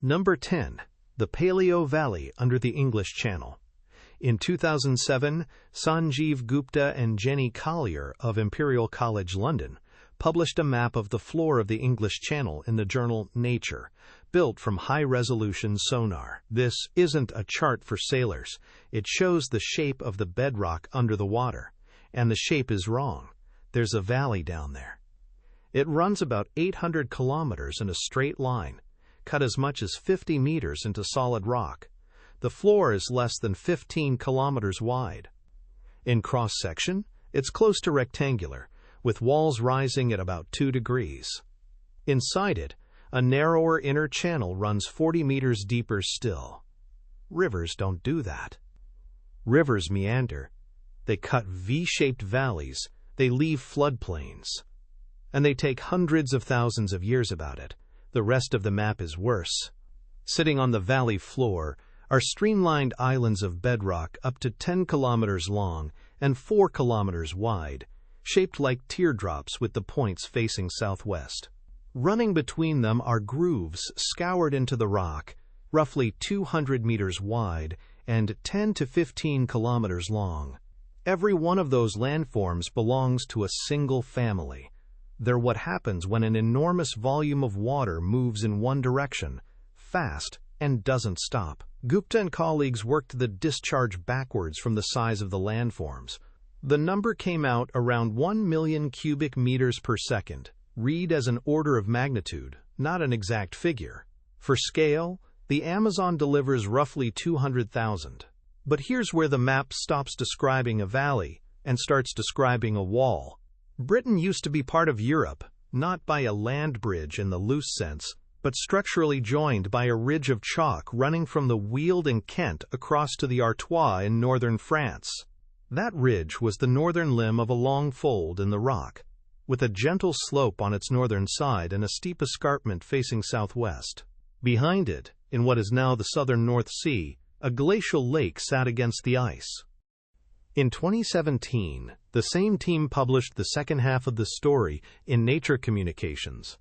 Number 10. The Paleo Valley under the English Channel. In 2007, Sanjeev Gupta and Jenny Collier of Imperial College London published a map of the floor of the English Channel in the journal Nature, built from high-resolution sonar. This isn't a chart for sailors. It shows the shape of the bedrock under the water, and the shape is wrong. There's a valley down there. It runs about 800 kilometers in a straight line, cut as much as 50 meters into solid rock. The floor is less than 15 kilometers wide. In cross-section, it's close to rectangular, with walls rising at about 2 degrees. Inside it, a narrower inner channel runs 40 meters deeper still. Rivers don't do that. Rivers meander. They cut V-shaped valleys. They leave floodplains. And they take hundreds of thousands of years about it. The rest of the map is worse. Sitting on the valley floor are streamlined islands of bedrock up to 10 kilometers long and 4 kilometers wide, shaped like teardrops with the points facing southwest. Running between them are grooves scoured into the rock, roughly 200 meters wide and 10 to 15 kilometers long. Every one of those landforms belongs to a single family. They're what happens when an enormous volume of water moves in one direction, fast, and doesn't stop. Gupta and colleagues worked the discharge backwards from the size of the landforms. The number came out around 1 million cubic meters per second. Read as an order of magnitude, not an exact figure. For scale, the Amazon delivers roughly 200,000. But here's where the map stops describing a valley and starts describing a wall. Britain used to be part of Europe, not by a land bridge in the loose sense, but structurally joined by a ridge of chalk running from the Weald in Kent across to the Artois in northern France. That ridge was the northern limb of a long fold in the rock, with a gentle slope on its northern side and a steep escarpment facing southwest. Behind it, in what is now the southern North Sea, a glacial lake sat against the ice. In 2017, the same team published the second half of the story in Nature Communications.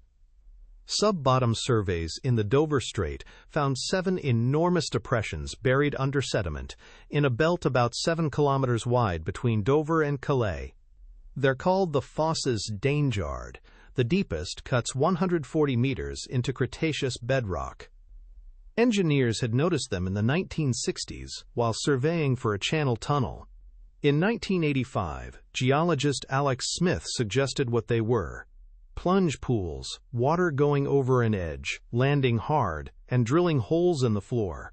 Sub-bottom surveys in the Dover Strait found 7 enormous depressions buried under sediment in a belt about 7 kilometers wide between Dover and Calais. They're called the Fosses Danejard. The deepest cuts 140 meters into Cretaceous bedrock. Engineers had noticed them in the 1960s while surveying for a channel tunnel. In 1985, geologist Alex Smith suggested what they were: plunge pools, water going over an edge, landing hard, and drilling holes in the floor.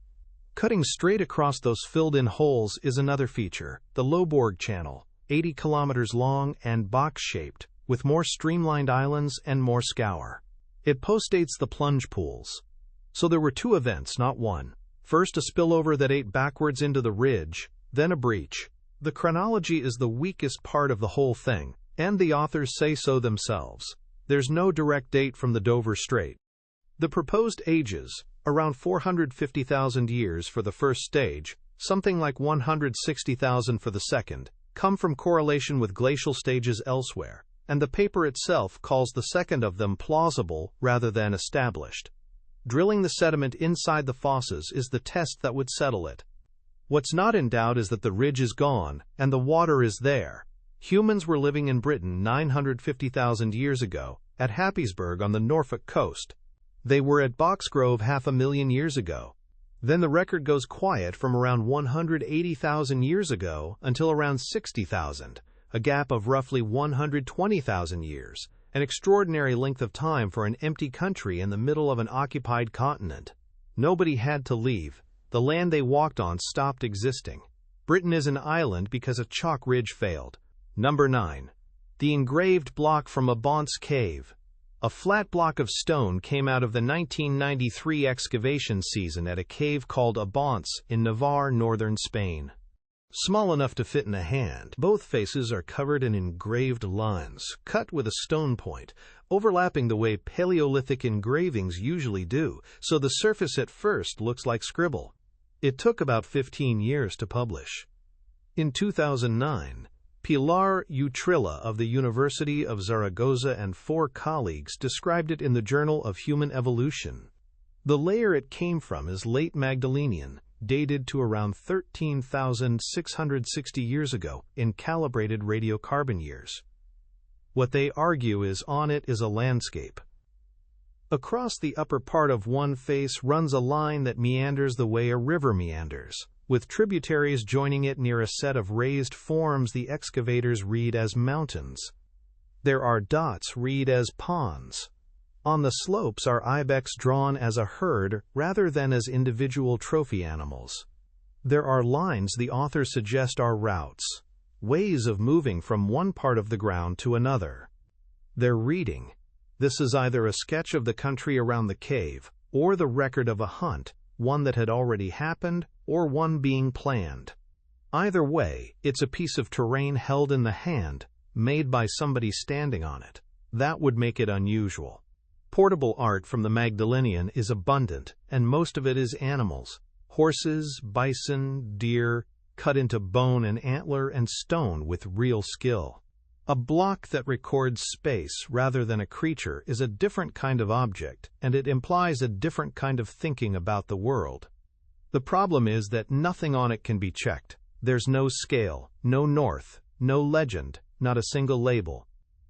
Cutting straight across those filled-in holes is another feature, the Loborg Channel, 80 kilometers long and box-shaped, with more streamlined islands and more scour. It postdates the plunge pools. So there were 2 events, not one. First, a spillover that ate backwards into the ridge, then a breach. The chronology is the weakest part of the whole thing, and the authors say so themselves. There's no direct date from the Dover Strait. The proposed ages, around 450,000 years for the first stage, something like 160,000 for the second, come from correlation with glacial stages elsewhere, and the paper itself calls the second of them plausible rather than established. Drilling the sediment inside the fosses is the test that would settle it. What's not in doubt is that the ridge is gone, and the water is there. Humans were living in Britain 950,000 years ago, at Happisburgh on the Norfolk coast. They were at Boxgrove 500,000 years ago. Then the record goes quiet from around 180,000 years ago until around 60,000, a gap of roughly 120,000 years, an extraordinary length of time for an empty country in the middle of an occupied continent. Nobody had to leave. The land they walked on stopped existing. Britain is an island because a chalk ridge failed. Number 9. The engraved block from Abant's cave. A flat block of stone came out of the 1993 excavation season at a cave called Abant's in Navarre, northern Spain. Small enough to fit in a hand, both faces are covered in engraved lines, cut with a stone point, overlapping the way Paleolithic engravings usually do, so the surface at first looks like scribble. It took about 15 years to publish. In 2009, Pilar Utrilla of the University of Zaragoza and 4 colleagues described it in the Journal of Human Evolution. The layer it came from is late Magdalenian, dated to around 13,660 years ago in calibrated radiocarbon years. What they argue is on it is a landscape. Across the upper part of one face runs a line that meanders the way a river meanders, with tributaries joining it near a set of raised forms the excavators read as mountains. There are dots read as ponds. On the slopes are ibex drawn as a herd rather than as individual trophy animals. There are lines the author suggests are routes, ways of moving from one part of the ground to another. Their reading: this is either a sketch of the country around the cave, or the record of a hunt, one that had already happened, or one being planned. Either way, it's a piece of terrain held in the hand, made by somebody standing on it. That would make it unusual. Portable art from the Magdalenian is abundant, and most of it is animals: horses, bison, deer, cut into bone and antler and stone with real skill. A block that records space rather than a creature is a different kind of object, and it implies a different kind of thinking about the world. The problem is that nothing on it can be checked. There's no scale, no north, no legend, not a single label.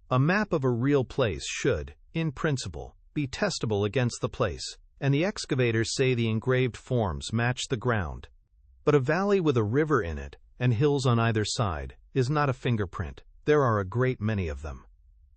A map of a real place should, in principle, be testable against the place, and the excavators say the engraved forms match the ground. But a valley with a river in it, and hills on either side, is not a fingerprint. There are a great many of them.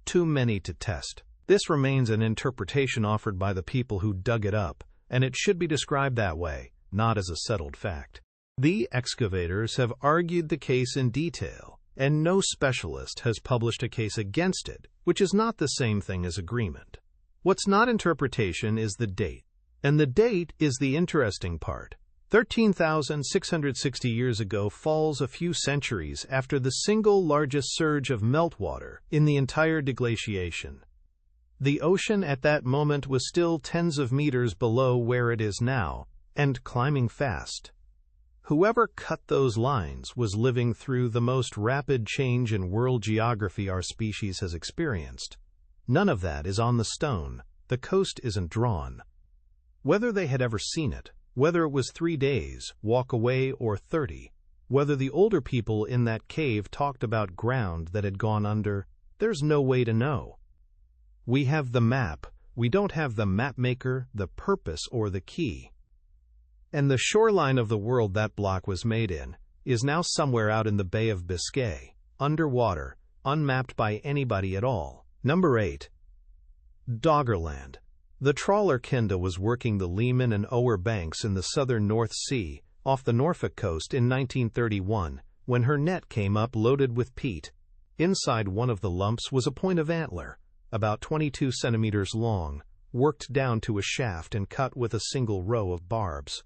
Too many to test. This remains an interpretation offered by the people who dug it up, and it should be described that way, not as a settled fact. The excavators have argued the case in detail, and no specialist has published a case against it, which is not the same thing as agreement. What's not interpretation is the date, and the date is the interesting part. 13,660 years ago falls a few centuries after the single largest surge of meltwater in the entire deglaciation. The ocean at that moment was still tens of meters below where it is now, and climbing fast. Whoever cut those lines was living through the most rapid change in world geography our species has experienced. None of that is on the stone. The coast isn't drawn. Whether they had ever seen it, whether it was 3 days, walk away, or 30, whether the older people in that cave talked about ground that had gone under, there's no way to know. We have the map, we don't have the mapmaker, the purpose, or the key. And the shoreline of the world that block was made in is now somewhere out in the Bay of Biscay, underwater, unmapped by anybody at all. Number 8. Doggerland. The trawler Kinda was working the Lehman and Ower banks in the southern North Sea, off the Norfolk coast in 1931, when her net came up loaded with peat. Inside one of the lumps was a point of antler, about 22 centimeters long, worked down to a shaft and cut with a single row of barbs.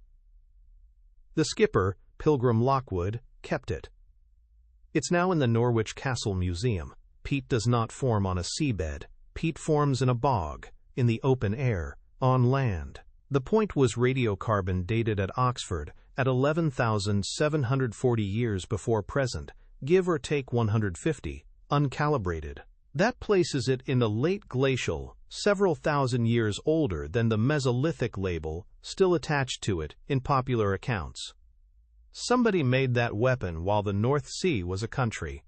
The skipper, Pilgrim Lockwood, kept it. It's now in the Norwich Castle Museum. Peat does not form on a seabed. Peat forms in a bog, in the open air, on land. The point was radiocarbon dated at Oxford at 11,740 years before present, give or take 150, uncalibrated. That places it in the late glacial, several thousand years older than the Mesolithic label still attached to it in popular accounts. Somebody made that weapon while the North Sea was a country.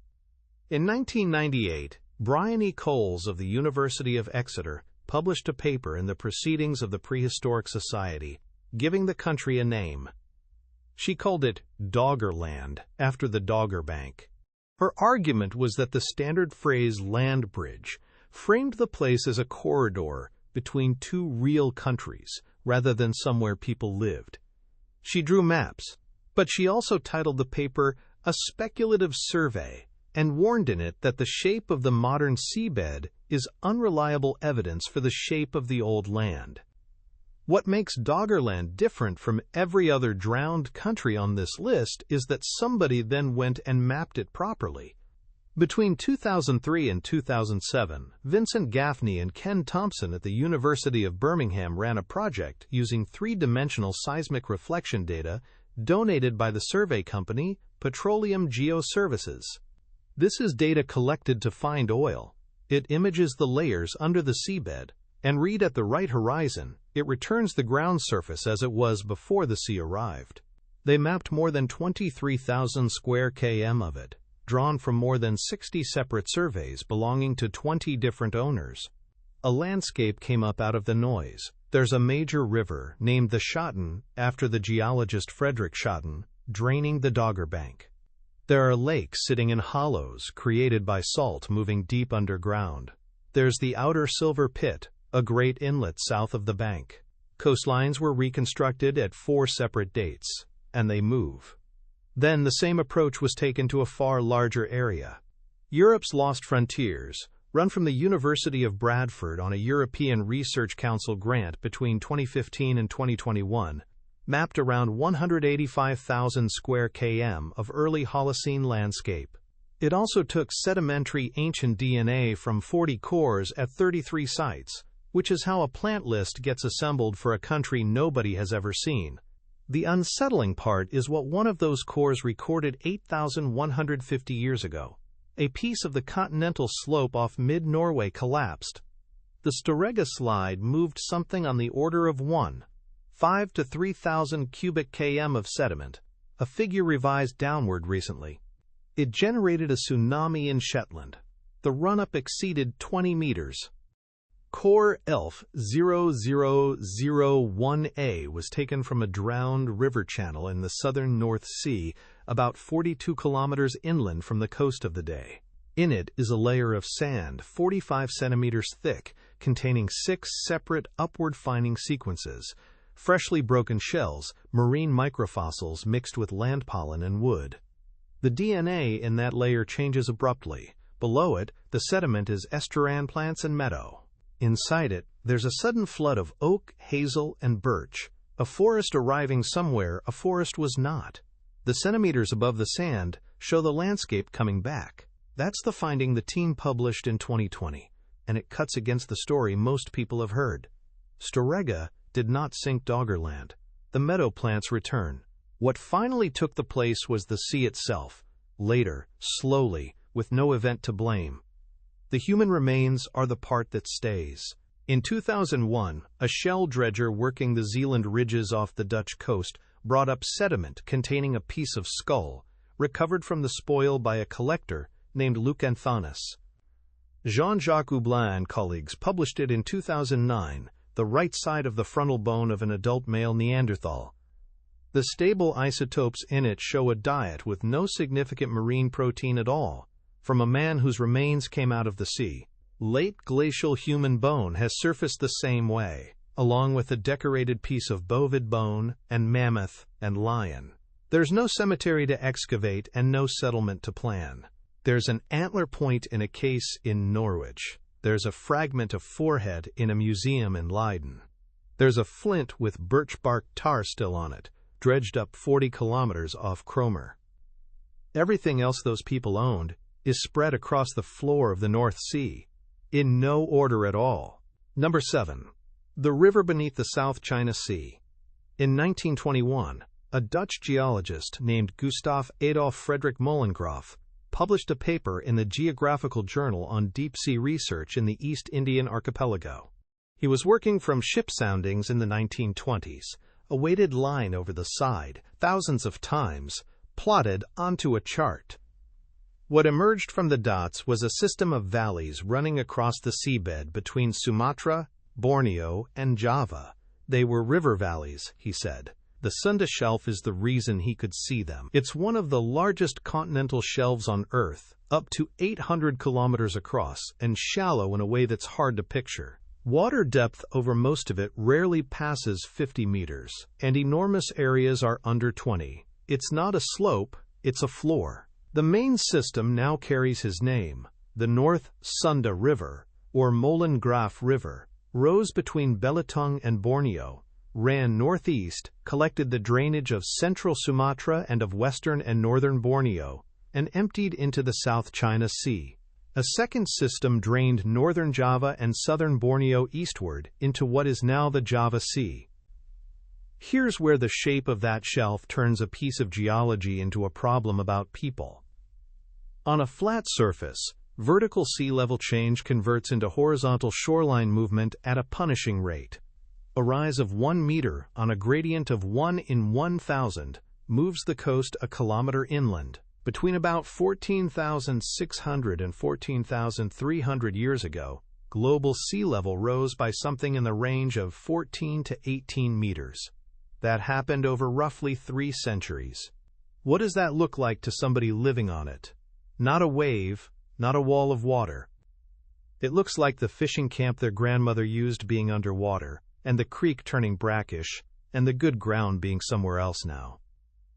In 1998, Brian E. Coles of the University of Exeter published a paper in the Proceedings of the Prehistoric Society, giving the country a name. She called it Doggerland, after the Dogger Bank. Her argument was that the standard phrase land bridge framed the place as a corridor between two real countries, rather than somewhere people lived. She drew maps, but she also titled the paper A Speculative Survey, and warned in it that the shape of the modern seabed is unreliable evidence for the shape of the old land. What makes Doggerland different from every other drowned country on this list is that somebody then went and mapped it properly. Between 2003 and 2007, Vincent Gaffney and Ken Thompson at the University of Birmingham ran a project using three-dimensional seismic reflection data donated by the survey company Petroleum Geoservices. This is data collected to find oil. It images the layers under the seabed, and read at the right horizon, it returns the ground surface as it was before the sea arrived. They mapped more than 23,000 square km of it, drawn from more than 60 separate surveys belonging to 20 different owners. A landscape came up out of the noise. There's a major river, named the Schotten, after the geologist Friedrich Schotten, draining the Dogger Bank. There are lakes sitting in hollows, created by salt moving deep underground. There's the outer Silver Pit, a great inlet south of the bank. Coastlines were reconstructed at 4 separate dates, and they move. Then the same approach was taken to a far larger area. Europe's Lost Frontiers, run from the University of Bradford on a European Research Council grant between 2015 and 2021, mapped around 185,000 square km of early Holocene landscape. It also took sedimentary ancient DNA from 40 cores at 33 sites, which is how a plant list gets assembled for a country nobody has ever seen. The unsettling part is what one of those cores recorded 8,150 years ago. A piece of the continental slope off mid-Norway collapsed. The Storegga slide moved something on the order of 1.5 to 3,000 cubic km of sediment, a figure revised downward recently. It generated a tsunami in Shetland. The run-up exceeded 20 meters. Core ELF 0001A was taken from a drowned river channel in the southern North Sea, about 42 kilometers inland from the coast of the day. In it is a layer of sand 45 centimeters thick, containing 6 separate upward-finding sequences, freshly broken shells, marine microfossils mixed with land pollen and wood. The DNA in that layer changes abruptly. Below it, the sediment is estuarine plants and meadow. Inside it, there's a sudden flood of oak, hazel, and birch. A forest arriving somewhere a forest was not. The centimeters above the sand show the landscape coming back. That's the finding the team published in 2020, and it cuts against the story most people have heard. Storegga did not sink Doggerland. The meadow plants return. What finally took the place was the sea itself. Later, slowly, with no event to blame. The human remains are the part that stays. In 2001, a shell dredger working the Zeeland ridges off the Dutch coast brought up sediment containing a piece of skull, recovered from the spoil by a collector named Leucanthanus. Jean-Jacques Houblin and colleagues published it in 2009, the right side of the frontal bone of an adult male Neanderthal. The stable isotopes in it show a diet with no significant marine protein at all, from a man whose remains came out of the sea. Late glacial human bone has surfaced the same way, along with a decorated piece of bovid bone and mammoth and lion. There's no cemetery to excavate and no settlement to plan. There's an antler point in a case in Norwich. There's a fragment of forehead in a museum in Leiden. There's a flint with birch bark tar still on it, dredged up 40 kilometers off Cromer. Everything else those people owned is spread across the floor of the North Sea, in no order at all. Number 7. The river beneath the South China Sea. In 1921, a Dutch geologist named Gustav Adolf Frederick Molengraaf published a paper in the Geographical Journal on deep-sea research in the East Indian Archipelago. He was working from ship soundings in the 1920s, a weighted line over the side, thousands of times, plotted onto a chart. What emerged from the dots was a system of valleys running across the seabed between Sumatra, Borneo, and Java. They were river valleys, he said. The Sunda Shelf is the reason he could see them. It's one of the largest continental shelves on Earth, up to 800 kilometers across, and shallow in a way that's hard to picture. Water depth over most of it rarely passes 50 meters, and enormous areas are under 20. It's not a slope, it's a floor. The main system now carries his name. The North Sunda River, or Molengraaf River, rose between Belitung and Borneo, ran northeast, collected the drainage of central Sumatra and of western and northern Borneo, and emptied into the South China Sea. A second system drained northern Java and southern Borneo eastward into what is now the Java Sea. Here's where the shape of that shelf turns a piece of geology into a problem about people. On a flat surface, Vertical sea level change converts into horizontal shoreline movement at a punishing rate. A rise of 1 meter on a gradient of 1 in 1,000 moves the coast a kilometer inland. Between about 14,600 and 14,300 years ago, global sea level rose by something in the range of 14 to 18 meters. That happened over roughly 3 centuries. What does that look like to somebody living on it? Not a wave, not a wall of water. It looks like the fishing camp their grandmother used being underwater, and the creek turning brackish, and the good ground being somewhere else now.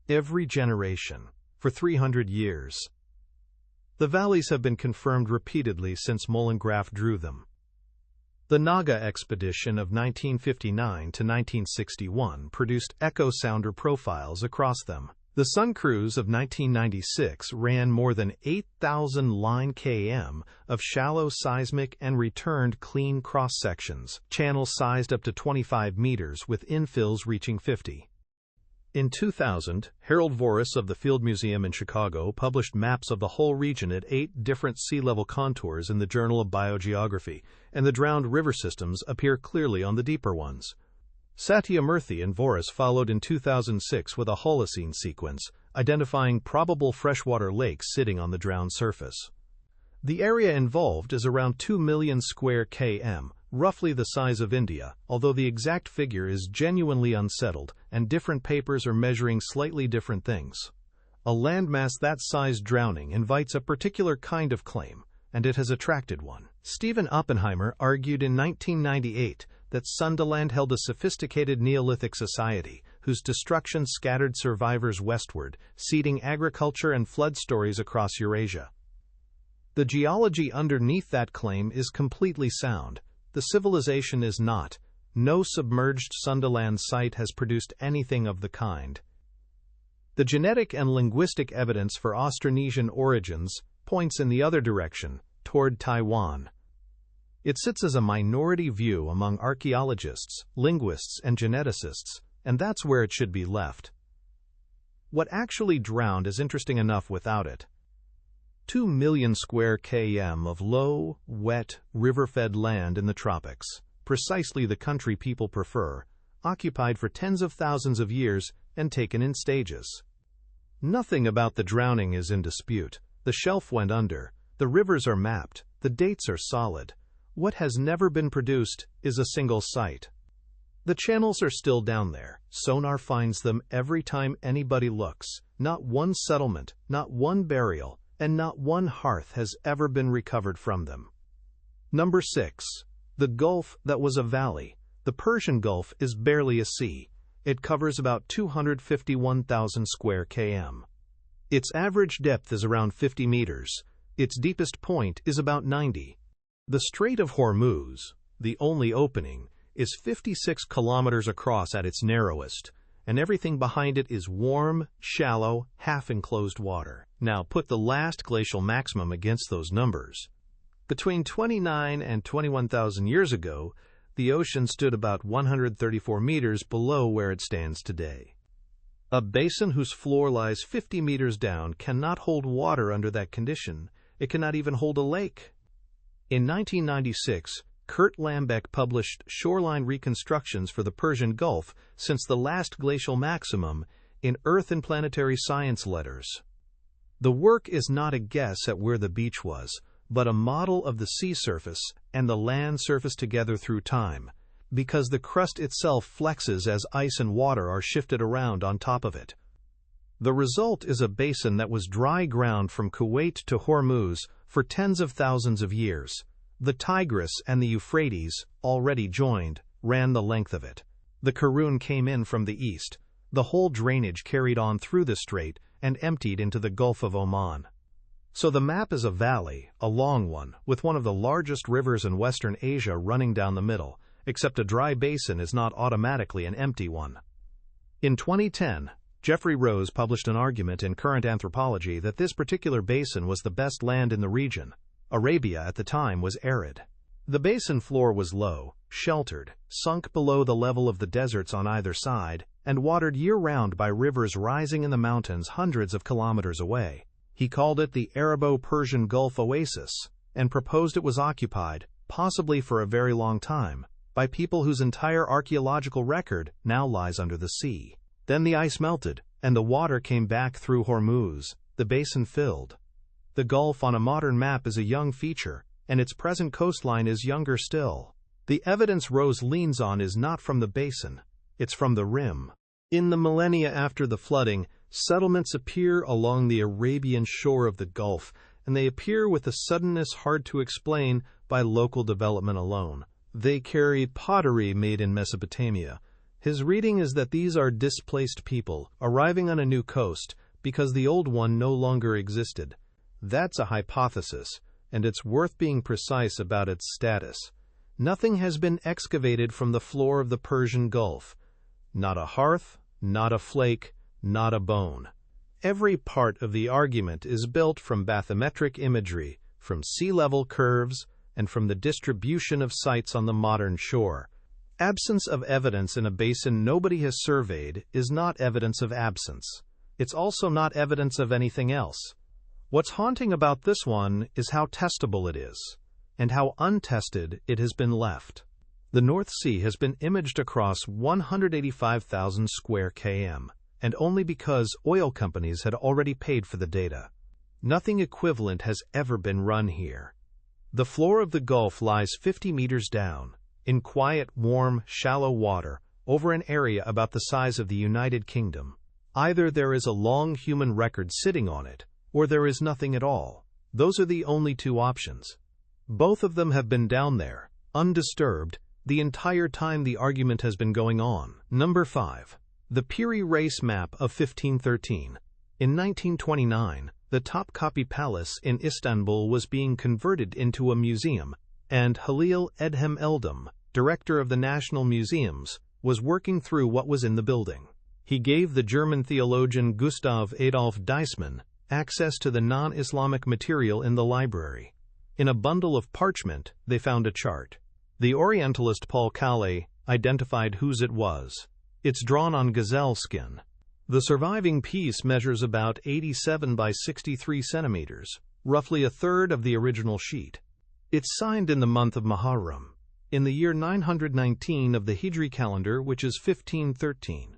Every generation, for 300 years. The valleys have been confirmed repeatedly since Molengraf drew them. The Naga expedition of 1959 to 1961 produced echo sounder profiles across them. The Sun cruise of 1996 ran more than 8,000 line km of shallow seismic and returned clean cross-sections, channels sized up to 25 meters with infills reaching 50. In 2000, Harold Voris of the Field Museum in Chicago published maps of the whole region at 8 different sea level contours in the Journal of Biogeography, and the drowned river systems appear clearly on the deeper ones. Satyamurthy and Voris followed in 2006 with a Holocene sequence, identifying probable freshwater lakes sitting on the drowned surface. The area involved is around 2 million square km, roughly the size of India, although the exact figure is genuinely unsettled, and different papers are measuring slightly different things. A landmass that size drowning invites a particular kind of claim, and it has attracted one. Stephen Oppenheimer argued in 1998 that Sundaland held a sophisticated Neolithic society, whose destruction scattered survivors westward, seeding agriculture and flood stories across Eurasia. The geology underneath that claim is completely sound. The civilization is not. No submerged Sundaland site has produced anything of the kind. The genetic and linguistic evidence for Austronesian origins points in the other direction, toward Taiwan. It sits as a minority view among archaeologists, linguists, and geneticists, and that's where it should be left. What actually drowned is interesting enough without it. 2 million square km of low, wet, river-fed land in the tropics, precisely the country people prefer, occupied for tens of thousands of years and taken in stages. Nothing about the drowning is in dispute. The shelf went under, the rivers are mapped, the dates are solid. What has never been produced is a single site. The channels are still down there. Sonar finds them every time anybody looks. Not one settlement, not one burial, and not one hearth has ever been recovered from them. Number 6. The Gulf that was a valley. The Persian Gulf is barely a sea. It covers about 251,000 square km. Its average depth is around 50 meters. Its deepest point is about 90. The Strait of Hormuz, the only opening, is 56 kilometers across at its narrowest, and everything behind it is warm, shallow, half-enclosed water. Now put the last glacial maximum against those numbers. Between 29 and 21,000 years ago, the ocean stood about 134 meters below where it stands today. A basin whose floor lies 50 meters down cannot hold water under that condition. It cannot even hold a lake. In 1996, Kurt Lambeck published shoreline reconstructions for the Persian Gulf since the last glacial maximum in Earth and Planetary Science Letters. The work is not a guess at where the beach was, but a model of the sea surface and the land surface together through time, because the crust itself flexes as ice and water are shifted around on top of it. The result is a basin that was dry ground from Kuwait to Hormuz for tens of thousands of years. The Tigris and the Euphrates, already joined, ran the length of it. The Karun came in from the east. The whole drainage carried on through the strait and emptied into the Gulf of Oman. So the map is a valley, a long one, with one of the largest rivers in Western Asia running down the middle, except a dry basin is not automatically an empty one. In 2010, Jeffrey Rose published an argument in Current Anthropology that this particular basin was the best land in the region. Arabia at the time was arid. The basin floor was low, sheltered, sunk below the level of the deserts on either side, and watered year-round by rivers rising in the mountains hundreds of kilometers away. He called it the Arabo-Persian Gulf oasis. and proposed it was occupied, possibly for a very long time, by people whose entire archaeological record now lies under the sea. Then the ice melted, and the water came back through Hormuz. The basin filled. The Gulf on a modern map is a young feature, and its present coastline is younger still. The evidence Rose leans on is not from the basin, it's from the rim. In the millennia after the flooding, settlements appear along the Arabian shore of the Gulf, and they appear with a suddenness hard to explain by local development alone. They carry pottery made in Mesopotamia. His reading is that these are displaced people arriving on a new coast because the old one no longer existed. That's a hypothesis, and it's worth being precise about its status. Nothing has been excavated from the floor of the Persian Gulf. Not a hearth, not a flake, not a bone. Every part of the argument is built from bathymetric imagery, from sea-level curves, and from the distribution of sites on the modern shore. Absence of evidence in a basin nobody has surveyed is not evidence of absence. It's also not evidence of anything else. What's haunting about this one is how testable it is, and how untested it has been left. The North Sea has been imaged across 185,000 square km, and only because oil companies had already paid for the data. Nothing equivalent has ever been run here. The floor of the Gulf lies 50 meters down, in quiet, warm, shallow water, over an area about the size of the United Kingdom. Either there is a long human record sitting on it, or there is nothing at all. Those are the only two options. Both of them have been down there, undisturbed, the entire time the argument has been going on. Number 5. The Piri Reis Map of 1513. In 1929, the Topkapi Palace in Istanbul was being converted into a museum, and Halil Edhem Eldam, director of the National Museums, was working through what was in the building. He gave the German theologian Gustav Adolf Deissmann access to the non-Islamic material in the library. In a bundle of parchment, they found a chart. The Orientalist Paul Kale identified whose it was. It's drawn on gazelle skin. The surviving piece measures about 87 by 63 centimeters, roughly a third of the original sheet. It's signed in the month of Muharram, in the year 919 of the Hijri calendar, which is 1513.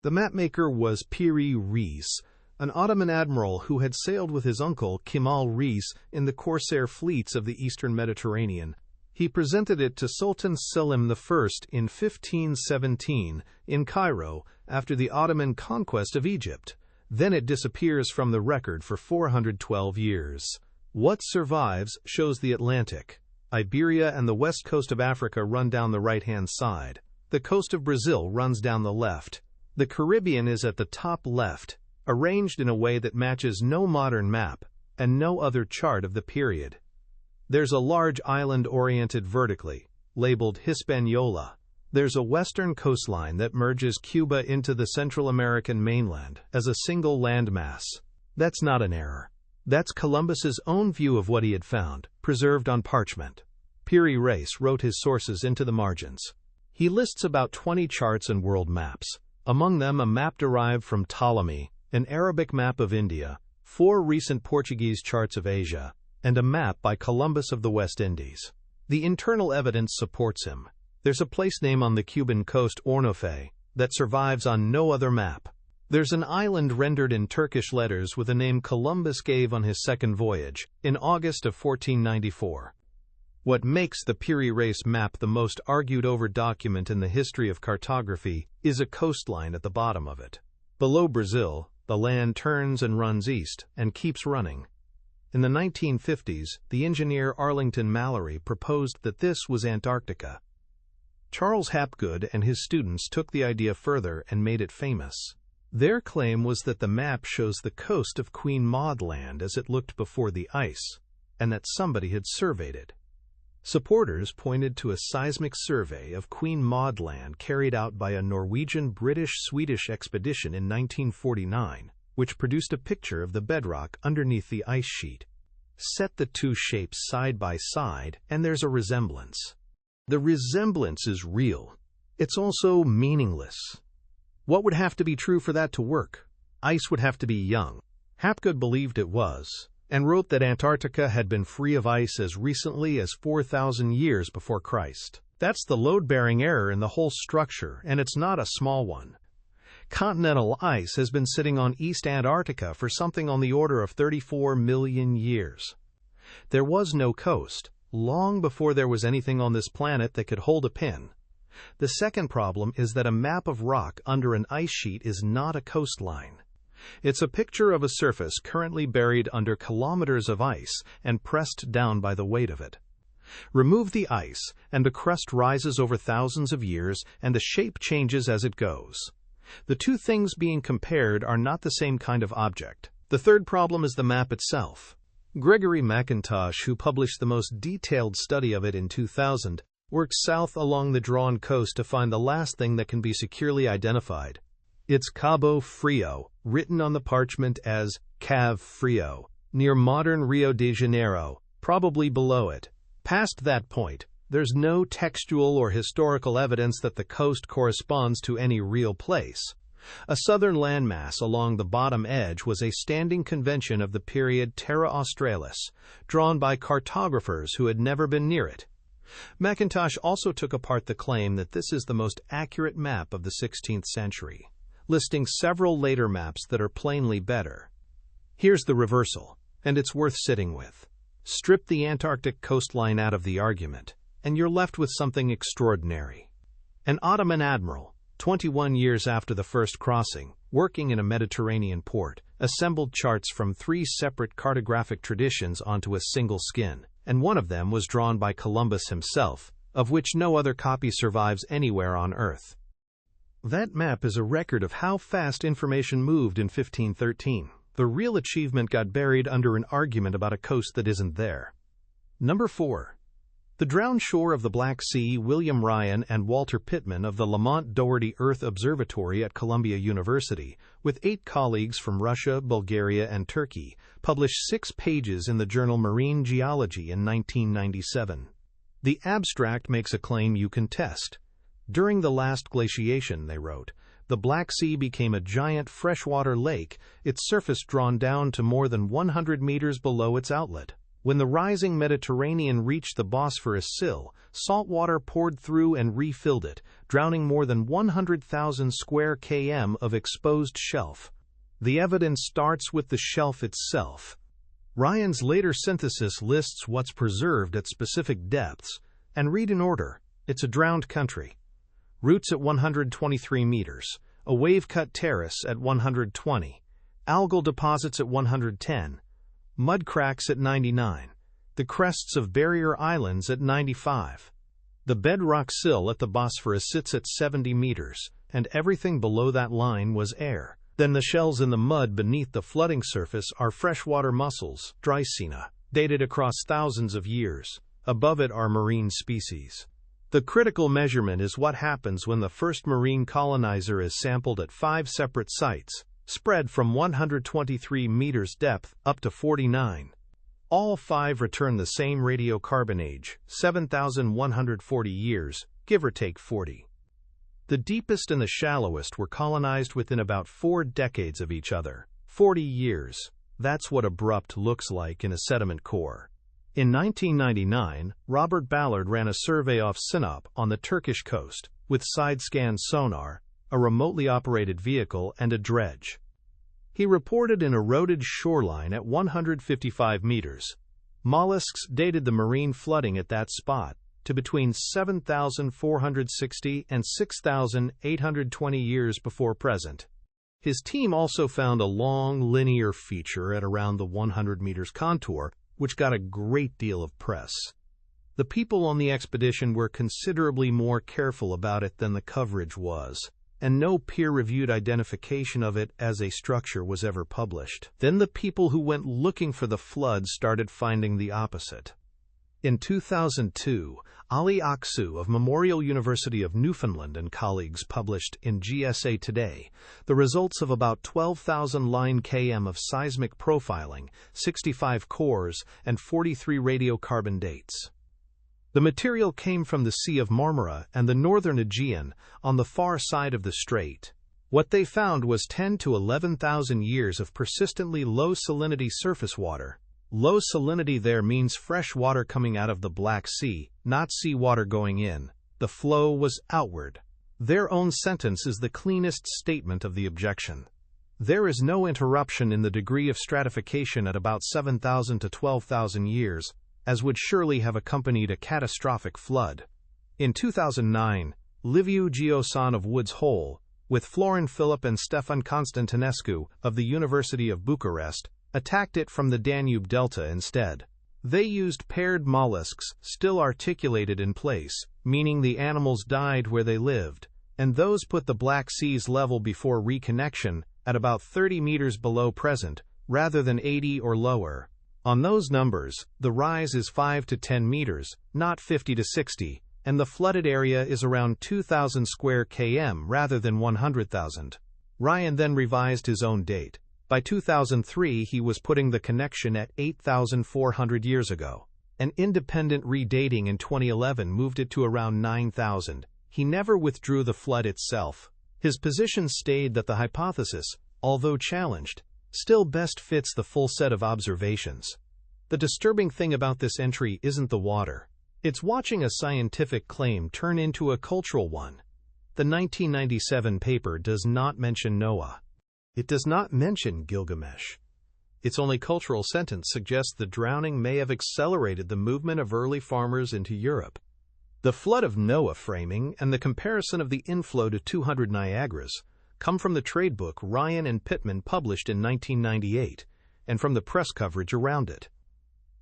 The mapmaker was Piri Reis, an Ottoman admiral who had sailed with his uncle Kemal Reis in the corsair fleets of the eastern Mediterranean. He presented it to Sultan Selim I in 1517 in Cairo after the Ottoman conquest of Egypt. Then it disappears from the record for 412 years. What survives shows the Atlantic. Iberia and the west coast of Africa run down the right-hand side. The coast of Brazil runs down the left. The Caribbean is at the top left, arranged in a way that matches no modern map and no other chart of the period. There's a large island oriented vertically, labeled Hispaniola. There's a western coastline that merges Cuba into the Central American mainland as a single landmass. That's not an error. That's Columbus's own view of what he had found, preserved on parchment. Piri Reis wrote his sources into the margins. He lists about 20 charts and world maps, among them a map derived from Ptolemy, an Arabic map of India, 4 recent Portuguese charts of Asia, and a map by Columbus of the West Indies. The internal evidence supports him. There's a place name on the Cuban coast, Ornofe, that survives on no other map. There's an island rendered in Turkish letters with a name Columbus gave on his second voyage, in August of 1494. What makes the Piri Reis map the most argued-over document in the history of cartography is a coastline at the bottom of it. Below Brazil, the land turns and runs east, and keeps running. In the 1950s, the engineer Arlington Mallory proposed that this was Antarctica. Charles Hapgood and his students took the idea further and made it famous. Their claim was that the map shows the coast of Queen Maud Land as it looked before the ice, and that somebody had surveyed it. Supporters pointed to a seismic survey of Queen Maud Land carried out by a Norwegian-British-Swedish expedition in 1949, which produced a picture of the bedrock underneath the ice sheet. Set the two shapes side by side, and there's a resemblance. The resemblance is real. It's also meaningless. What would have to be true for that to work? Ice would have to be young. Hapgood believed it was, and wrote that Antarctica had been free of ice as recently as 4,000 years before Christ. That's the load-bearing error in the whole structure, and it's not a small one. Continental ice has been sitting on East Antarctica for something on the order of 34 million years. There was no coast, long before there was anything on this planet that could hold a pin. The second problem is that a map of rock under an ice sheet is not a coastline. It's a picture of a surface currently buried under kilometers of ice and pressed down by the weight of it. Remove the ice, and the crust rises over thousands of years, and the shape changes as it goes. The two things being compared are not the same kind of object. The third problem is the map itself. Gregory McIntosh, who published the most detailed study of it in 2000, worked south along the drawn coast to find the last thing that can be securely identified. It's Cabo Frio, written on the parchment as Cave Frio, near modern Rio de Janeiro, probably below it. Past that point, there's no textual or historical evidence that the coast corresponds to any real place. A southern landmass along the bottom edge was a standing convention of the period Terra Australis, drawn by cartographers who had never been near it. McIntosh also took apart the claim that this is the most accurate map of the 16th century, listing several later maps that are plainly better. Here's the reversal, and it's worth sitting with. Strip the Antarctic coastline out of the argument, and you're left with something extraordinary. An Ottoman admiral, 21 years after the first crossing, working in a Mediterranean port, assembled charts from 3 separate cartographic traditions onto a single skin, and one of them was drawn by Columbus himself, of which no other copy survives anywhere on Earth. That map is a record of how fast information moved in 1513. The real achievement got buried under an argument about a coast that isn't there. Number 4. The drowned shore of the Black Sea. William Ryan and Walter Pittman of the Lamont Doherty Earth Observatory at Columbia University, with 8 colleagues from Russia, Bulgaria, and Turkey, published 6 pages in the journal Marine Geology in 1997. The abstract makes a claim you can test. During the last glaciation, they wrote, the Black Sea became a giant freshwater lake, its surface drawn down to more than 100 meters below its outlet. When the rising Mediterranean reached the Bosphorus sill, salt water poured through and refilled it, drowning more than 100,000 square km of exposed shelf. The evidence starts with the shelf itself. Ryan's later synthesis lists what's preserved at specific depths, and read in order. It's a drowned country. Roots at 123 meters, a wave-cut terrace at 120, algal deposits at 110, mud cracks at 99, the crests of barrier islands at 95. The bedrock sill at the Bosphorus sits at 70 meters, and everything below that line was air. Then the shells in the mud beneath the flooding surface are freshwater mussels, Dreissena, dated across thousands of years. Above it are marine species. The critical measurement is what happens when the first marine colonizer is sampled at 5 separate sites, spread from 123 meters depth up to 49. All 5 return the same radiocarbon age, 7,140 years, give or take 40. The deepest and the shallowest were colonized within about 4 decades of each other. 40 years. That's what abrupt looks like in a sediment core. In 1999, Robert Ballard ran a survey off Sinop on the Turkish coast, with side-scan sonar, a remotely operated vehicle, and a dredge. He reported an eroded shoreline at 155 meters. Mollusks dated the marine flooding at that spot to between 7,460 and 6,820 years before present. His team also found a long linear feature at around the 100 meters contour, which got a great deal of press. The people on the expedition were considerably more careful about it than the coverage was, and no peer-reviewed identification of it as a structure was ever published. Then the people who went looking for the flood started finding the opposite. In 2002, Ali Aksu of Memorial University of Newfoundland and colleagues published in GSA Today the results of about 12,000 line km of seismic profiling, 65 cores, and 43 radiocarbon dates. The material came from the Sea of Marmara and the northern Aegean on the far side of the strait. What they found was 10 to 11,000 years of persistently low salinity surface water. Low salinity there means fresh water coming out of the Black Sea, not seawater going in. The flow was outward. Their own sentence is the cleanest statement of the objection. There is no interruption in the degree of stratification at about 7,000 to 12,000 years, as would surely have accompanied a catastrophic flood. In 2009, Liviu Giosan of Woods Hole, with Florin Philip and Stefan Constantinescu of the University of Bucharest, attacked it from the Danube Delta instead. They used paired mollusks, still articulated in place, meaning the animals died where they lived, and those put the Black Sea's level before reconnection at about 30 meters below present, rather than 80 or lower. On those numbers, the rise is 5 to 10 meters, not 50 to 60, and the flooded area is around 2,000 square km rather than 100,000. Ryan then revised his own date. By 2003 he was putting the connection at 8,400 years ago. An independent redating in 2011 moved it to around 9,000. He never withdrew the flood itself. His position stayed that the hypothesis, although challenged, still best fits the full set of observations. The disturbing thing about this entry isn't the water. It's watching a scientific claim turn into a cultural one. The 1997 paper does not mention Noah. It does not mention Gilgamesh. Its only cultural sentence suggests the drowning may have accelerated the movement of early farmers into Europe. The flood of Noah framing and the comparison of the inflow to 200 Niagaras come from the trade book Ryan and Pittman published in 1998, and from the press coverage around it.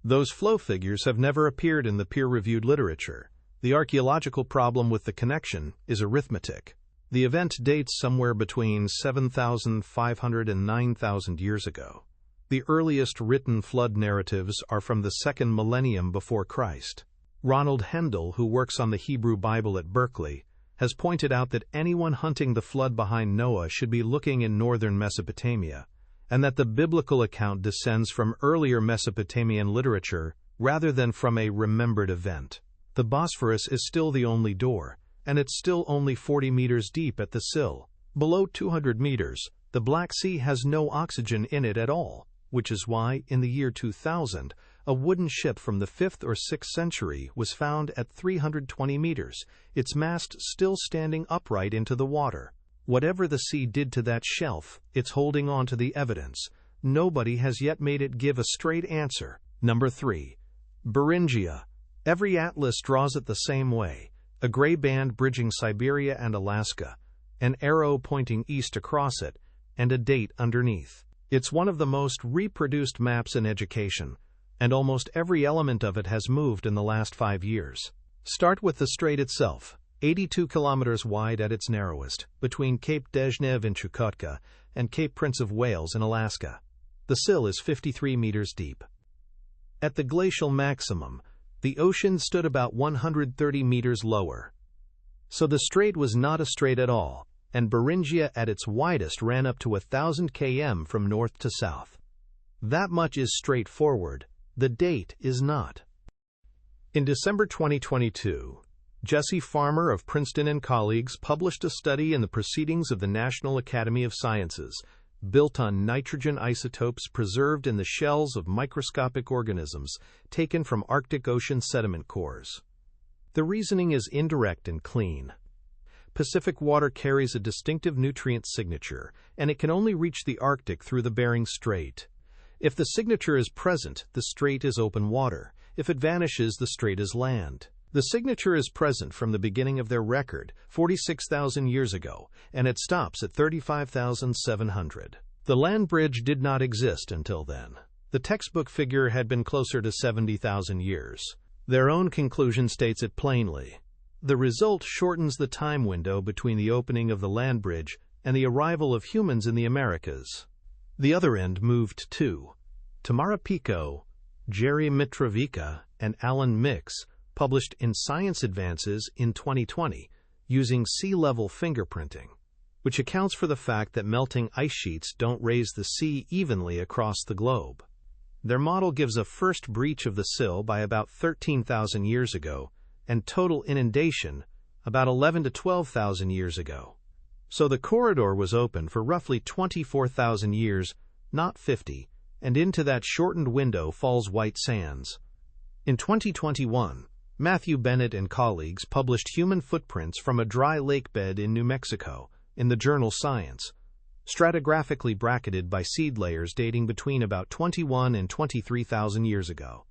Those flow figures have never appeared in the peer-reviewed literature. The archaeological problem with the connection is arithmetic. The event dates somewhere between 7,500 and 9,000 years ago. The earliest written flood narratives are from the second millennium before Christ. Ronald Hendel, who works on the Hebrew Bible at Berkeley, has pointed out that anyone hunting the flood behind Noah should be looking in northern Mesopotamia, and that the biblical account descends from earlier Mesopotamian literature rather than from a remembered event. The Bosphorus is still the only door, and it's still only 40 meters deep at the sill. Below 200 meters, the Black Sea has no oxygen in it at all, which is why, in the year 2000, a wooden ship from the 5th or 6th century was found at 320 meters, its mast still standing upright into the water. Whatever the sea did to that shelf, it's holding on to the evidence. Nobody has yet made it give a straight answer. Number 3. Beringia. Every atlas draws it the same way. A gray band bridging Siberia and Alaska, an arrow pointing east across it, and a date underneath. It's one of the most reproduced maps in education, and almost every element of it has moved in the last 5 years. Start with the strait itself, 82 kilometers wide at its narrowest, between Cape Dezhnev in Chukotka and Cape Prince of Wales in Alaska. The sill is 53 meters deep. At the glacial maximum, the ocean stood about 130 meters lower. So the strait was not a strait at all, and Beringia at its widest ran up to 1,000 km from north to south. That much is straightforward. The date is not. In December 2022, Jesse Farmer of Princeton and colleagues published a study in the Proceedings of the National Academy of Sciences, built on nitrogen isotopes preserved in the shells of microscopic organisms taken from Arctic Ocean sediment cores. The reasoning is indirect and clean. Pacific water carries a distinctive nutrient signature, and it can only reach the Arctic through the Bering Strait. If the signature is present, the strait is open water. If it vanishes, the strait is land. The signature is present from the beginning of their record, 46,000 years ago, and it stops at 35,700. The land bridge did not exist until then. The textbook figure had been closer to 70,000 years. Their own conclusion states it plainly. The result shortens the time window between the opening of the land bridge and the arrival of humans in the Americas. The other end moved too. Tamara Pico, Jerry Mitrovica, and Alan Mix published in Science Advances in 2020 using sea-level fingerprinting, which accounts for the fact that melting ice sheets don't raise the sea evenly across the globe. Their model gives a first breach of the sill by about 13,000 years ago and total inundation about 11 to 12,000 years ago. So the corridor was open for roughly 24,000 years, not 50, and into that shortened window falls white sands. In 2021, Matthew Bennett and colleagues published human footprints from a dry lake bed in New Mexico in the journal Science, stratigraphically bracketed by seed layers dating between about 21 and 23,000 years ago.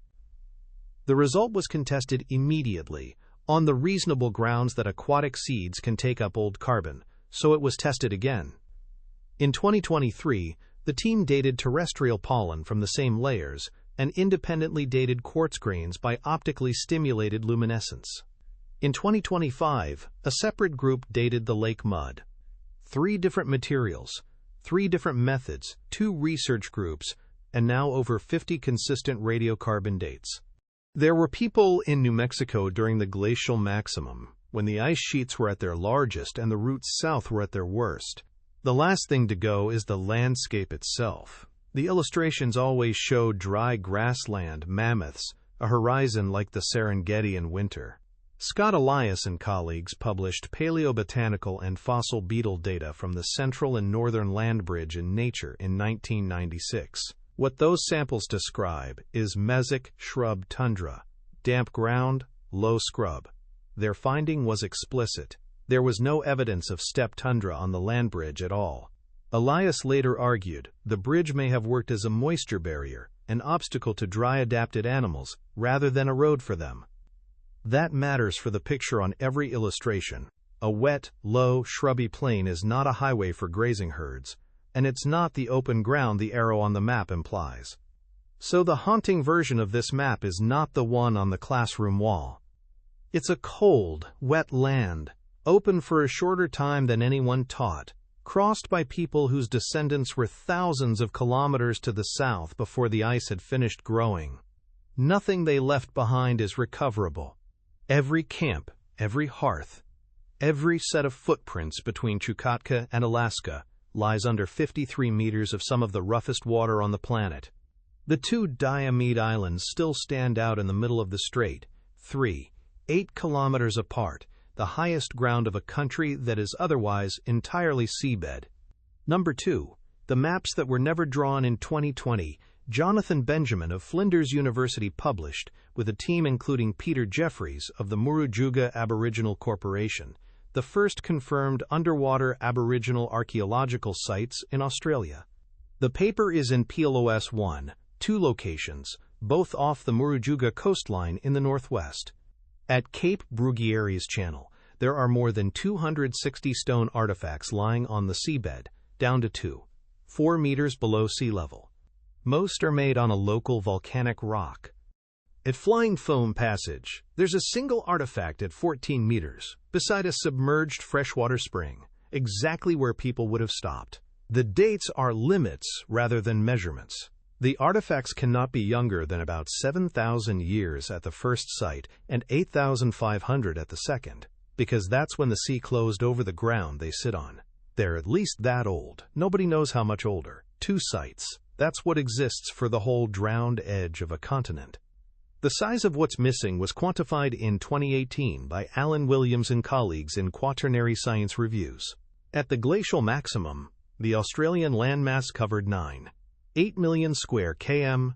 The result was contested immediately, on the reasonable grounds that aquatic seeds can take up old carbon, so it was tested again. In 2023, the team dated terrestrial pollen from the same layers and independently dated quartz grains by optically stimulated luminescence. In 2025, a separate group dated the lake mud. 3 different materials, 3 different methods, 2 research groups, and now over 50 consistent radiocarbon dates. There were people in New Mexico during the glacial maximum, when the ice sheets were at their largest and the routes south were at their worst. The last thing to go is the landscape itself. The illustrations always show dry grassland, mammoths, a horizon like the Serengeti in winter. Scott Elias and colleagues published paleobotanical and fossil beetle data from the central and northern land bridge in Nature in 1996. What those samples describe is mesic shrub tundra, damp ground, low scrub. Their finding was explicit. There was no evidence of steppe tundra on the land bridge at all. Elias later argued the bridge may have worked as a moisture barrier, an obstacle to dry-adapted animals, rather than a road for them. That matters for the picture on every illustration. A wet, low, shrubby plain is not a highway for grazing herds, and it's not the open ground the arrow on the map implies. So the haunting version of this map is not the one on the classroom wall. It's a cold, wet land, open for a shorter time than anyone taught, crossed by people whose descendants were thousands of kilometers to the south before the ice had finished growing. Nothing they left behind is recoverable. Every camp, every hearth, every set of footprints between Chukotka and Alaska lies under 53 meters of some of the roughest water on the planet. The 2 Diomede Islands still stand out in the middle of the strait, 8 kilometers apart, the highest ground of a country that is otherwise entirely seabed. Number 2. The maps that were never drawn in 2020, Jonathan Benjamin of Flinders University published, with a team including Peter Jeffries of the Murujuga Aboriginal Corporation, the first confirmed underwater Aboriginal archaeological sites in Australia. The paper is in PLOS 1, 2 locations, both off the Murujuga coastline in the northwest. At Cape Bruguieri's Channel, there are more than 260 stone artifacts lying on the seabed, down to 4 meters below sea level. Most are made on a local volcanic rock. At Flying Foam Passage, there's a single artifact at 14 meters, beside a submerged freshwater spring, exactly where people would have stopped. The dates are limits rather than measurements. The artifacts cannot be younger than about 7,000 years at the first site and 8,500 at the second, because that's when the sea closed over the ground they sit on. They're at least that old. Nobody knows how much older. 2 sites. That's what exists for the whole drowned edge of a continent. The size of what's missing was quantified in 2018 by Alan Williams and colleagues in Quaternary Science Reviews. At the glacial maximum, the Australian landmass covered 8 million square km,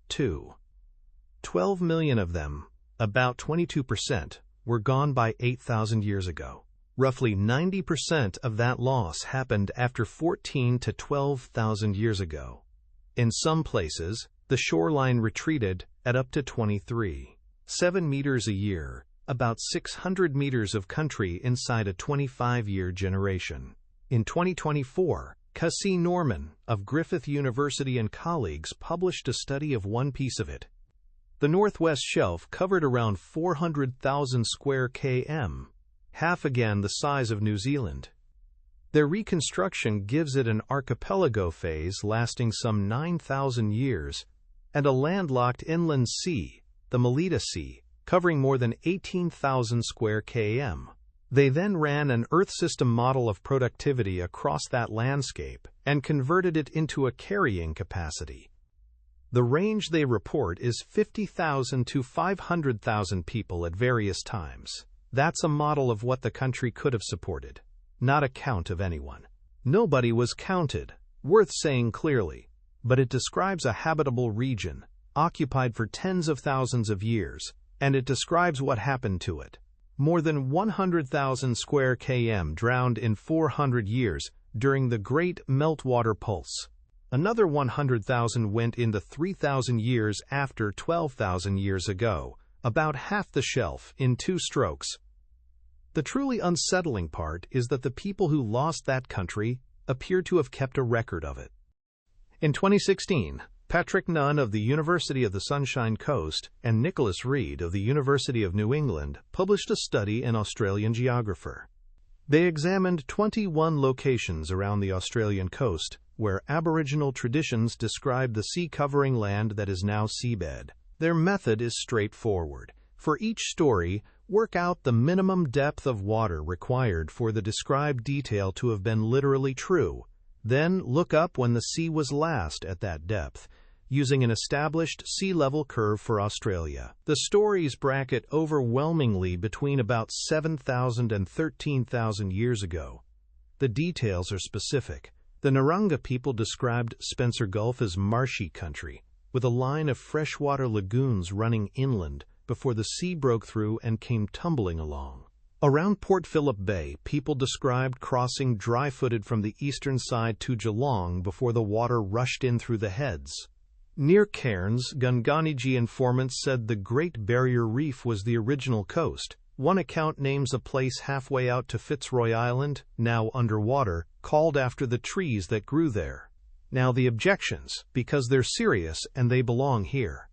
12 million of them, about 22%, were gone by 8,000 years ago. Roughly 90% of that loss happened after 14 to 12,000 years ago. In some places, the shoreline retreated at up to 7 meters a year, about 600 meters of country inside a 25-year generation. In 2024, Cassie Norman of Griffith University and colleagues published a study of one piece of it. The Northwest Shelf covered around 400,000 square km, half again the size of New Zealand. Their reconstruction gives it an archipelago phase lasting some 9,000 years, and a landlocked inland sea, the Melita Sea, covering more than 18,000 square km. They then ran an Earth system model of productivity across that landscape and converted it into a carrying capacity. The range they report is 50,000 to 500,000 people at various times. That's a model of what the country could have supported, not a count of anyone. Nobody was counted. Worth saying clearly, but it describes a habitable region, occupied for tens of thousands of years, and it describes what happened to it. More than 100,000 square km drowned in 400 years during the Great Meltwater Pulse. Another 100,000 went in the 3,000 years after 12,000 years ago, about half the shelf in 2 strokes. The truly unsettling part is that the people who lost that country appear to have kept a record of it. In 2016, Patrick Nunn of the University of the Sunshine Coast and Nicholas Reed of the University of New England published a study in Australian Geographer. They examined 21 locations around the Australian coast where Aboriginal traditions describe the sea-covering land that is now seabed. Their method is straightforward. For each story, work out the minimum depth of water required for the described detail to have been literally true. Then look up when the sea was last at that depth, using an established sea level curve for Australia. The stories bracket overwhelmingly between about 7,000 and 13,000 years ago. The details are specific. The Narungga people described Spencer Gulf as marshy country, with a line of freshwater lagoons running inland before the sea broke through and came tumbling along. Around Port Phillip Bay, people described crossing dry-footed from the eastern side to Geelong before the water rushed in through the heads. Near Cairns, Gunganiji informants said the Great Barrier Reef was the original coast. One account names a place halfway out to Fitzroy Island, now underwater, called after the trees that grew there. Now the objections, because they're serious and they belong here.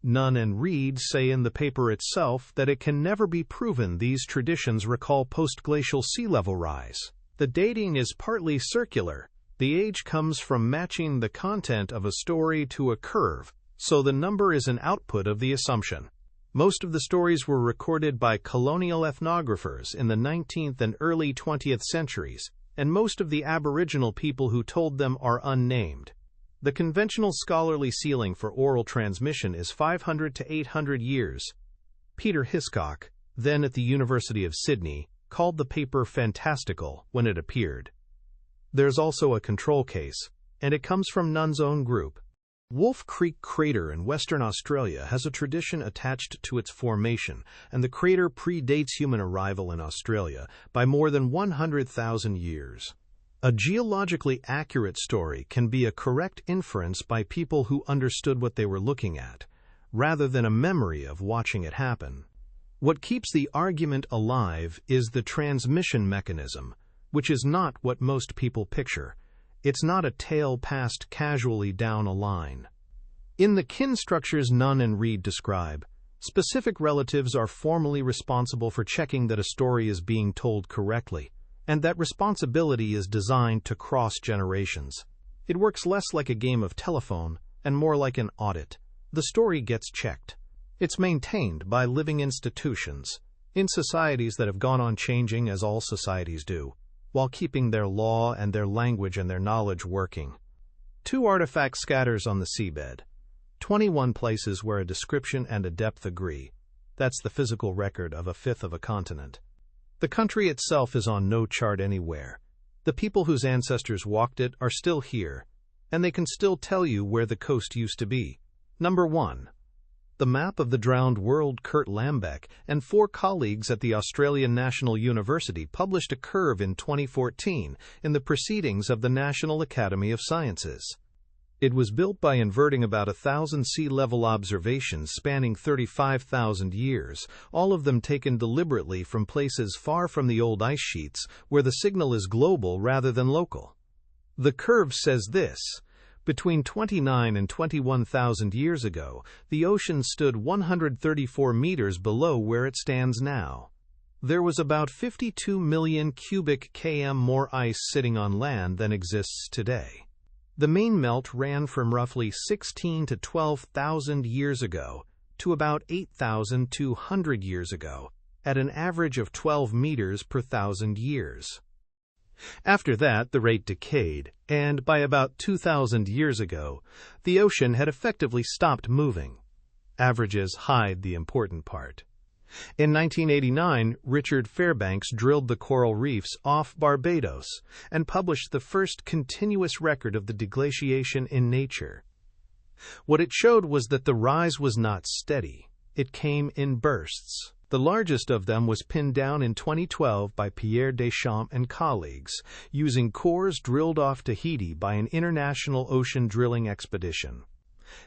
Nunn and Reed say in the paper itself that it can never be proven these traditions recall post-glacial sea level rise. The dating is partly circular. The age comes from matching the content of a story to a curve, so the number is an output of the assumption. Most of the stories were recorded by colonial ethnographers in the 19th and early 20th centuries, and most of the Aboriginal people who told them are unnamed. The conventional scholarly ceiling for oral transmission is 500 to 800 years. Peter Hiscock, then at the University of Sydney, called the paper fantastical when it appeared. There's also a control case, and it comes from Nunn's own group. Wolf Creek Crater in Western Australia has a tradition attached to its formation, and the crater predates human arrival in Australia by more than 100,000 years. A geologically accurate story can be a correct inference by people who understood what they were looking at, rather than a memory of watching it happen. What keeps the argument alive is the transmission mechanism, which is not what most people picture. It's not a tale passed casually down a line. In the kin structures Nunn and Reed describe, specific relatives are formally responsible for checking that a story is being told correctly, and that responsibility is designed to cross generations. It works less like a game of telephone and more like an audit. The story gets checked. It's maintained by living institutions, in societies that have gone on changing as all societies do, while keeping their law and their language and their knowledge working. 2 artifact scatters on the seabed. 21 places where a description and a depth agree. That's the physical record of a fifth of a continent. The country itself is on no chart anywhere. The people whose ancestors walked it are still here, and they can still tell you where the coast used to be. Number 1. The map of the drowned world. Kurt Lambeck and 4 colleagues at the Australian National University published a curve in 2014 in the Proceedings of the National Academy of Sciences. It was built by inverting about 1,000 sea level observations spanning 35,000 years, all of them taken deliberately from places far from the old ice sheets where the signal is global rather than local. The curve says this: between 29 and 21,000 years ago, the ocean stood 134 meters below where it stands now. There was about 52 million cubic km more ice sitting on land than exists today. The main melt ran from roughly 16 to 12,000 years ago to about 8,200 years ago, at an average of 12 meters per 1,000 years. After that, the rate decayed, and by about 2,000 years ago, the ocean had effectively stopped moving. Averages hide the important part. In 1989, Richard Fairbanks drilled the coral reefs off Barbados and published the first continuous record of the deglaciation in nature. What it showed was that the rise was not steady. It came in bursts. The largest of them was pinned down in 2012 by Pierre Deschamps and colleagues, using cores drilled off Tahiti by an international ocean drilling expedition.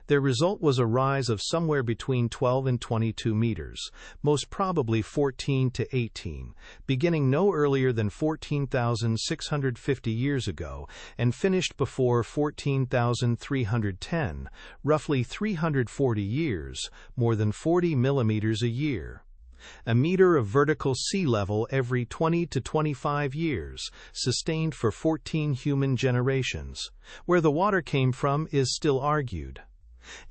Their result was a rise of somewhere between 12 and 22 meters, most probably 14 to 18, beginning no earlier than 14,650 years ago and finished before 14,310, roughly 340 years, more than 40 millimeters a year. A meter of vertical sea level every 20 to 25 years, sustained for 14 human generations. Where the water came from is still argued.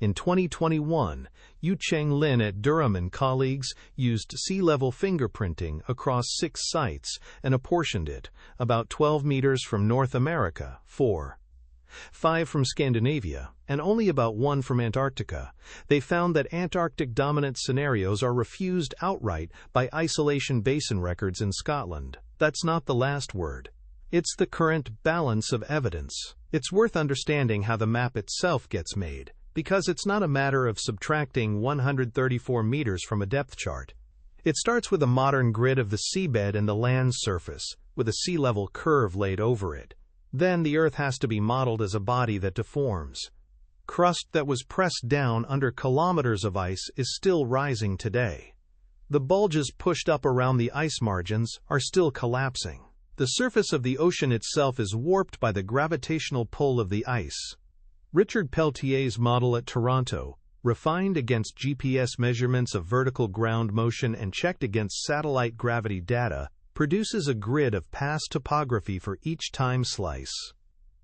In 2021, Yu-Cheng Lin at Durham and colleagues used sea level fingerprinting across 6 sites and apportioned it, about 12 meters from North America, 5 from Scandinavia, and only about 1 from Antarctica. They found that Antarctic dominant scenarios are refused outright by isolation basin records in Scotland. That's not the last word. It's the current balance of evidence. It's worth understanding how the map itself gets made, because it's not a matter of subtracting 134 meters from a depth chart. It starts with a modern grid of the seabed and the land surface, with a sea level curve laid over it. Then the Earth has to be modeled as a body that deforms. Crust that was pressed down under kilometers of ice is still rising today. The bulges pushed up around the ice margins are still collapsing. The surface of the ocean itself is warped by the gravitational pull of the ice. Richard Peltier's model at Toronto, refined against GPS measurements of vertical ground motion and checked against satellite gravity data, produces a grid of past topography for each time slice.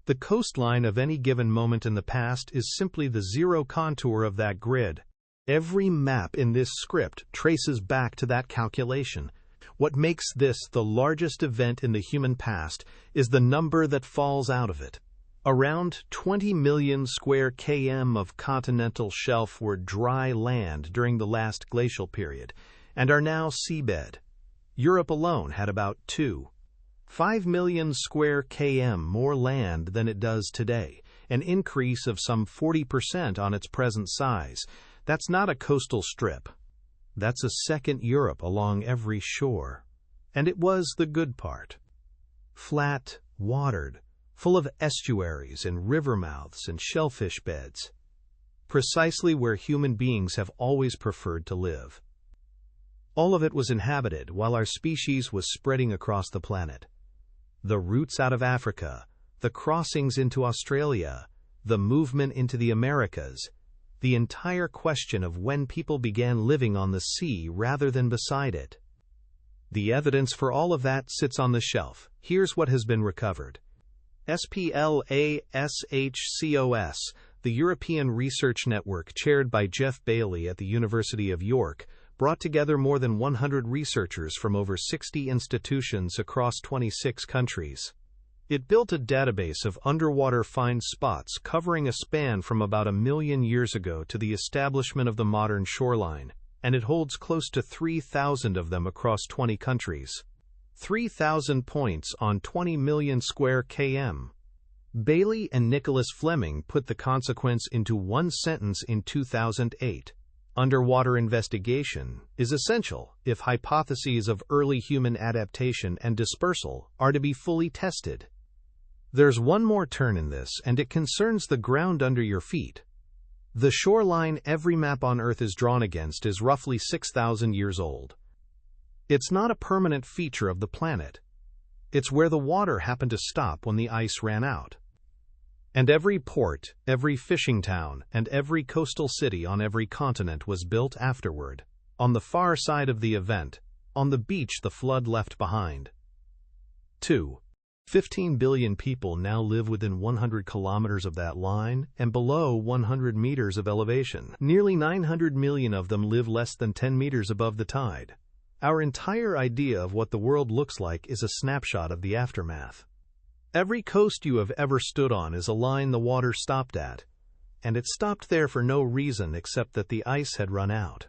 The coastline of any given moment in the past is simply the zero contour of that grid. Every map in this script traces back to that calculation. What makes this the largest event in the human past is the number that falls out of it. Around 20 million square km of continental shelf were dry land during the last glacial period, and are now seabed. Europe alone had about 5 million square km more land than it does today, an increase of some 40% on its present size. That's not a coastal strip. That's a second Europe along every shore. And it was the good part. Flat, watered, full of estuaries and river mouths and shellfish beds. Precisely where human beings have always preferred to live. All of it was inhabited while our species was spreading across the planet. The routes out of Africa, the crossings into Australia, the movement into the Americas, the entire question of when people began living on the sea rather than beside it. The evidence for all of that sits on the shelf. Here's what has been recovered. SPLASHCOS, the European Research Network chaired by Jeff Bailey at the University of York, brought together more than 100 researchers from over 60 institutions across 26 countries. It built a database of underwater find spots covering a span from about 1 million years ago to the establishment of the modern shoreline, and it holds close to 3,000 of them across 20 countries. 3,000 points on 20 million square km. Bailey and Nicholas Fleming put the consequence into one sentence in 2008. Underwater investigation is essential if hypotheses of early human adaptation and dispersal are to be fully tested. There's one more turn in this, and it concerns the ground under your feet. The shoreline every map on Earth is drawn against is roughly 6,000 years old. It's not a permanent feature of the planet. It's where the water happened to stop when the ice ran out. And every port, every fishing town, and every coastal city on every continent was built afterward, on the far side of the event, on the beach the flood left behind. 15 billion people now live within 100 kilometers of that line and below 100 meters of elevation. Nearly 900 million of them live less than 10 meters above the tide. Our entire idea of what the world looks like is a snapshot of the aftermath. Every coast you have ever stood on is a line the water stopped at, and it stopped there for no reason except that the ice had run out.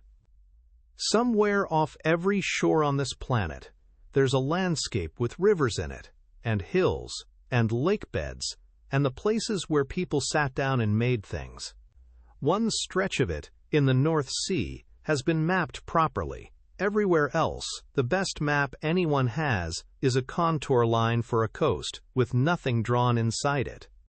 Somewhere off every shore on this planet, there's a landscape with rivers in it, and hills, and lake beds, and the places where people sat down and made things. One stretch of it, in the North Sea, has been mapped properly. Everywhere else, the best map anyone has is a contour line for a coast with nothing drawn inside it.